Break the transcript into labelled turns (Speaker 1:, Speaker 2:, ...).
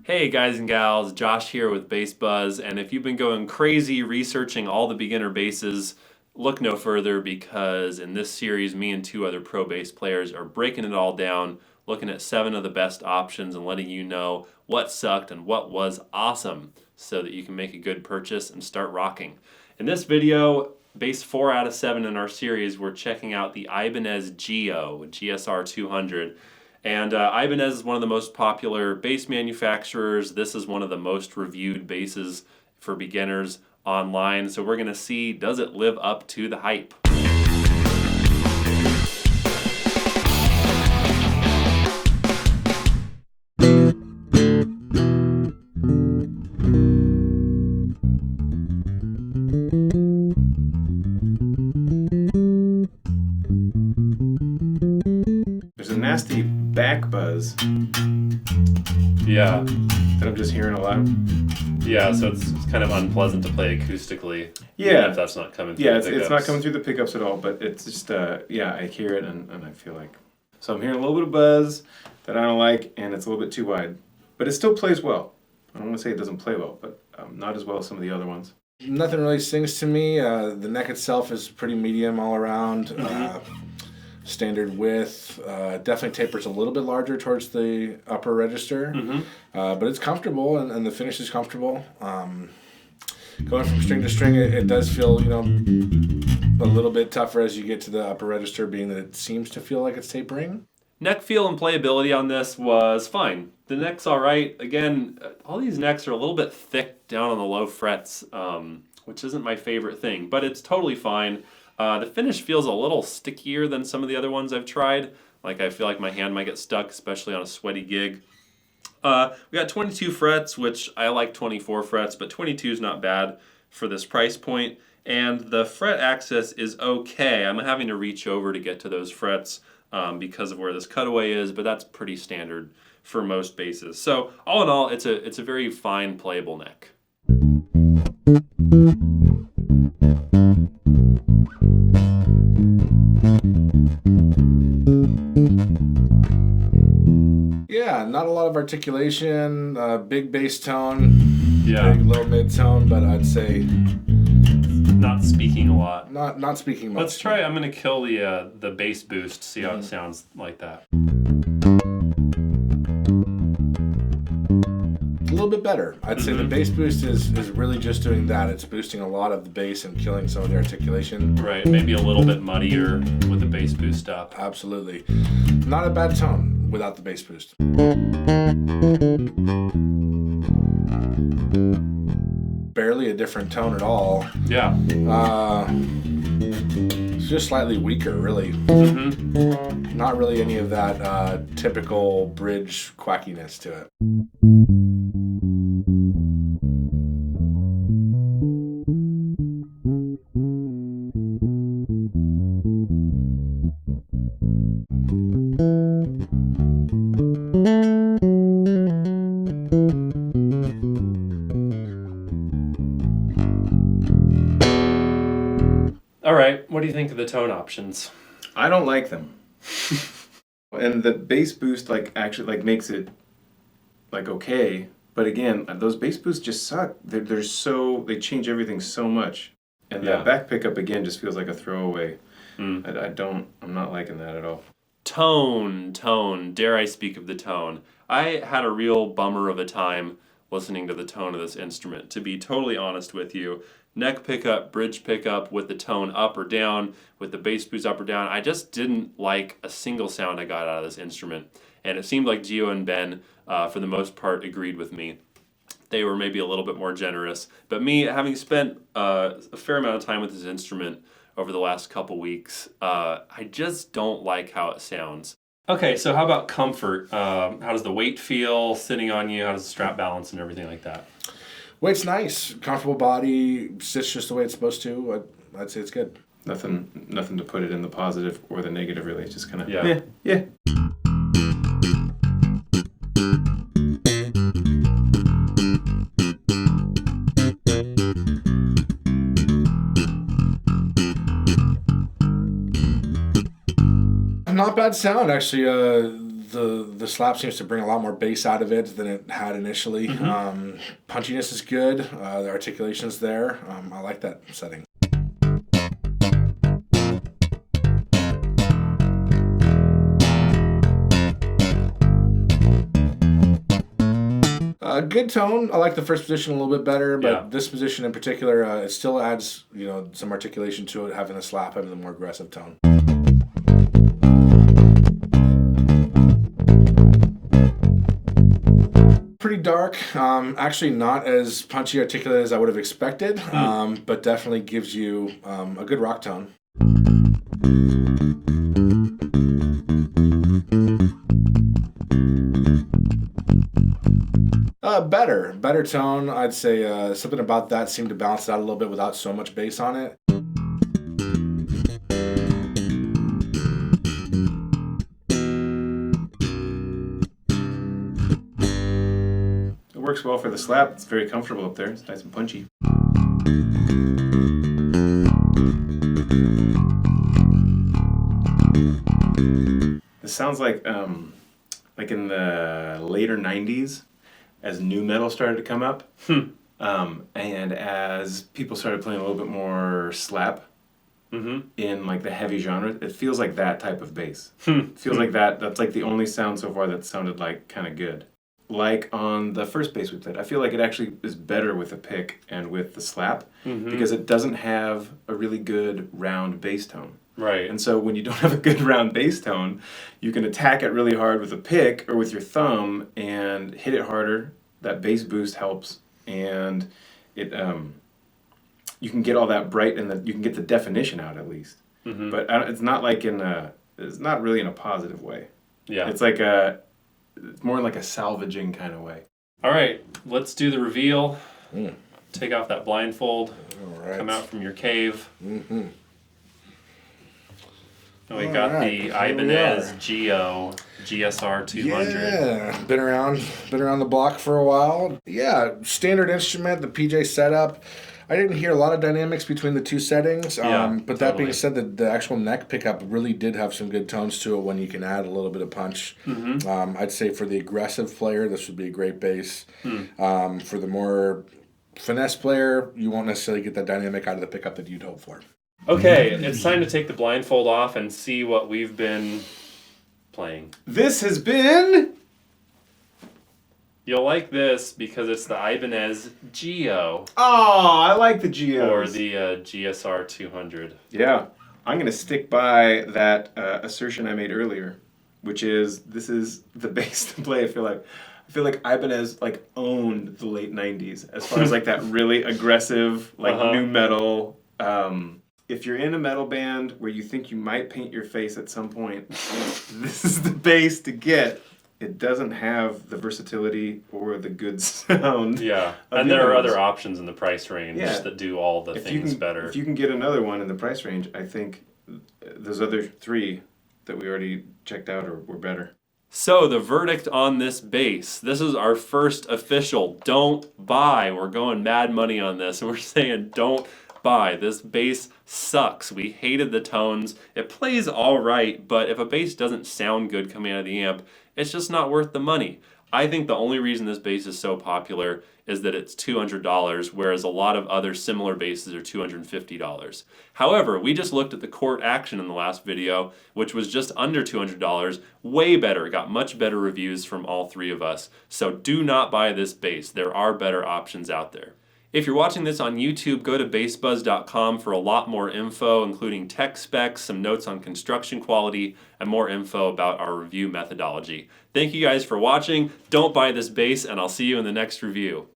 Speaker 1: Hey guys and gals, Josh here with Bass Buzz, and if you've been going crazy researching all the beginner basses, look no further, because in this series me and two other pro bass players are breaking it all down, looking at 7 of the best options and letting you know what sucked and what was awesome so that you can make a good purchase and start rocking. In this video, bass 4 out of 7 in our series, we're checking out the Ibanez Gio GSR200. And Ibanez is one of the most popular bass manufacturers. This is one of the most reviewed basses for beginners online. So we're going to see, does it live up to the hype?
Speaker 2: There's a nasty back buzz.
Speaker 1: Yeah.
Speaker 2: That I'm just hearing a lot.
Speaker 1: Yeah, so it's kind of unpleasant to play acoustically.
Speaker 2: Yeah.
Speaker 1: Even if that's not coming through the pickups.
Speaker 2: It's not coming through the pickups at all, but it's just, I hear it and I feel like... So I'm hearing a little bit of buzz that I don't like, and it's a little bit too wide. But it still plays well. I don't want to say it doesn't play well, but not as well as some of the other ones.
Speaker 3: Nothing really sings to me. The neck itself is pretty medium all around. Standard width. Definitely tapers a little bit larger towards the upper register. But it's comfortable, and the finish is comfortable. Going from string to string, it does feel, a little bit tougher as you get to the upper register, being that it seems to feel like it's tapering.
Speaker 1: Neck feel and playability on this was fine. The neck's all right. Again, all these necks are a little bit thick down on the low frets, which isn't my favorite thing, but it's totally fine. The finish feels a little stickier than some of the other ones I've tried. Like, I feel like my hand might get stuck, especially on a sweaty gig. We got 22 frets, which I like 24 frets, but 22 is not bad for this price point. And the fret access is okay. I'm having to reach over to get to those frets because of where this cutaway is, but that's pretty standard for most basses. So all in all, it's a very fine, playable neck.
Speaker 3: Yeah, not a lot of articulation, big bass tone,
Speaker 1: Yeah.
Speaker 3: big low mid tone, but I'd say
Speaker 1: Not speaking a lot.
Speaker 3: not speaking much.
Speaker 1: Let's try, I'm going to kill the bass boost, see how it sounds like that.
Speaker 3: A little bit better. I'd say the bass boost is really just doing that. It's boosting a lot of the bass and killing some of the articulation.
Speaker 1: Right, maybe a little bit muddier with the bass boost up.
Speaker 3: Absolutely. Not a bad tone without the bass boost. Barely a different tone at all.
Speaker 1: Yeah.
Speaker 3: It's just slightly weaker, really. Not really any of that typical bridge quackiness to it.
Speaker 1: All right, what do you think of the tone options?
Speaker 2: I don't like them. And the bass boost actually makes it okay. But again, those bass boosts just suck. They change everything so much. And that back pickup again just feels like a throwaway. I'm not liking that at all.
Speaker 1: Tone, dare I speak of the tone. I had a real bummer of a time listening to the tone of this instrument, to be totally honest with you. Neck pickup, bridge pickup with the tone up or down, with the bass boost up or down. I just didn't like a single sound I got out of this instrument. And it seemed like Gio and Ben, for the most part, agreed with me. They were maybe a little bit more generous. But me, having spent a fair amount of time with this instrument over the last couple weeks, I just don't like how it sounds. Okay, so how about comfort? How does the weight feel sitting on you? How does the strap balance and everything like that?
Speaker 3: Weight's nice. Comfortable body. Sits just the way it's supposed to. I'd say it's good.
Speaker 2: Nothing to put it in the positive or the negative, really. It's just kind of,
Speaker 1: yeah.
Speaker 3: not bad sound actually. The slap seems to bring a lot more bass out of it than it had initially. Punchiness is good. The articulation's there. I like that setting. Good tone. I like the first position a little bit better, but this position in particular, it still adds, some articulation to it, having the slap, having the more aggressive tone. Pretty dark. Actually not as punchy articulate as I would have expected, but definitely gives you a good rock tone. Better tone. I'd say something about that seemed to balance it out a little bit without so much bass on it.
Speaker 2: It works well for the slap. It's very comfortable up there. It's nice and punchy. This sounds like in the later 90s, as nu metal started to come up, and as people started playing a little bit more slap in like the heavy genre, it feels like that type of bass. It feels like that's like the only sound so far that sounded like kind of good. Like on the first bass we played, I feel like it actually is better with the pick and with the slap because it doesn't have a really good round bass tone.
Speaker 1: Right.
Speaker 2: And so when you don't have a good round bass tone, you can attack it really hard with a pick or with your thumb and hit it harder. That bass boost helps, and it you can get all that bright and you can get the definition out at least. But it's not like it's not really in a positive way.
Speaker 1: Yeah.
Speaker 2: It's like it's more like a salvaging kind of way.
Speaker 1: All right, let's do the reveal. Take off that blindfold.
Speaker 3: All right.
Speaker 1: Come out from your cave. And we got the Ibanez Gio GSR200.
Speaker 3: Yeah, been around the block for a while. Yeah, standard instrument, the PJ setup. I didn't hear a lot of dynamics between the two settings, but that being said, the actual neck pickup really did have some good tones to it when you can add a little bit of punch. I'd say for the aggressive player, this would be a great bass. For the more finesse player, you won't necessarily get that dynamic out of the pickup that you'd hope for.
Speaker 1: Okay, it's time to take the blindfold off and see what we've been playing.
Speaker 2: This has been...
Speaker 1: You'll like this because it's the Ibanez Gio.
Speaker 2: Oh, I like the Gios.
Speaker 1: Or the GSR200.
Speaker 2: Yeah, I'm going to stick by that assertion I made earlier, which is this is the bass to play. I feel like Ibanez like owned the late 90s as far as like that really aggressive like nu metal. If you're in a metal band where you think you might paint your face at some point, this is the bass to get. It doesn't have the versatility or the good sound.
Speaker 1: Yeah, and there are other options in the price range that do all the things better.
Speaker 2: If you can get another one in the price range, I think those other three that we already checked out were better.
Speaker 1: So the verdict on this bass, this is our first official don't buy. We're going mad money on this, and we're saying don't buy. This bass sucks. We hated the tones. It plays all right, but if a bass doesn't sound good coming out of the amp, it's just not worth the money. I think the only reason this bass is so popular is that it's $200, whereas a lot of other similar basses are $250. However, we just looked at the court action in the last video, which was just under $200, way better, got much better reviews from all three of us. So do not buy this bass. There are better options out there. If you're watching this on YouTube, go to bassbuzz.com for a lot more info, including tech specs, some notes on construction quality, and more info about our review methodology. Thank you guys for watching. Don't buy this bass, and I'll see you in the next review.